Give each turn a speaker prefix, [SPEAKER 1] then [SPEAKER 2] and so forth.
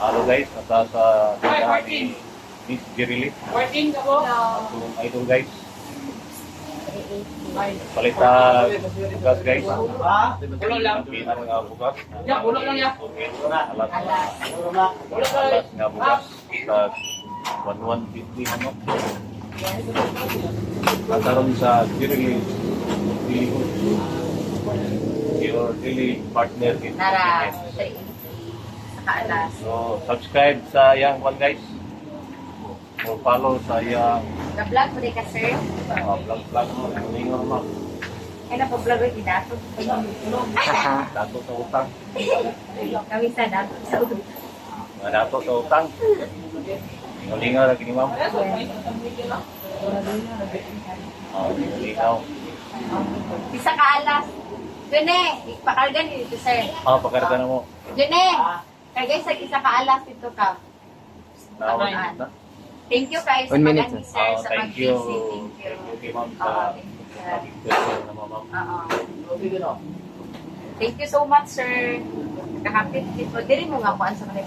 [SPEAKER 1] Hello guys, nasa sa tindahan ni Miss Jerilit.
[SPEAKER 2] Working ka po?
[SPEAKER 1] Itong idol guys. Palita bukas guys.
[SPEAKER 2] Ulo lang.
[SPEAKER 1] Pina nga bukas.
[SPEAKER 2] Ya, ulo lang ya.
[SPEAKER 1] Alas nga bukas. Sa 1150 ano. Nataroon sa Jerilit. Your daily partner in
[SPEAKER 3] Nara,
[SPEAKER 1] business.
[SPEAKER 3] sa kaalas.
[SPEAKER 1] So, subscribe sa yang one guys. So, follow sa yang
[SPEAKER 3] Ka-vlog mo rin ka, sir?
[SPEAKER 1] vlog mo. Lingon mo.
[SPEAKER 3] Kaya na po-vlog rin, dato.
[SPEAKER 1] Dato sa utang.
[SPEAKER 3] Kami sa dato. Sa ulo.
[SPEAKER 1] Mga dato sa utang. Lingaw lagi ni ma'am. Lingaw.
[SPEAKER 3] Isa kaalas. Yun ipakarga dito, sir.
[SPEAKER 1] Pakarga na mo.
[SPEAKER 3] Yun karga sa isa kaalas dito ka.
[SPEAKER 1] Nawag na.
[SPEAKER 3] Thank you kayo sa
[SPEAKER 4] 1 minute,
[SPEAKER 3] pag-ani, sir, sa
[SPEAKER 1] Thank you.
[SPEAKER 3] pag-visit. Thank you.
[SPEAKER 1] Thank you kay ma'am
[SPEAKER 3] Oo,
[SPEAKER 1] sa
[SPEAKER 3] thank you, sir.
[SPEAKER 1] pag-question na ma'am.
[SPEAKER 3] Oo. Thank you so much, sir. Nakakapit dito. Dili mo nga kuan sa kanila.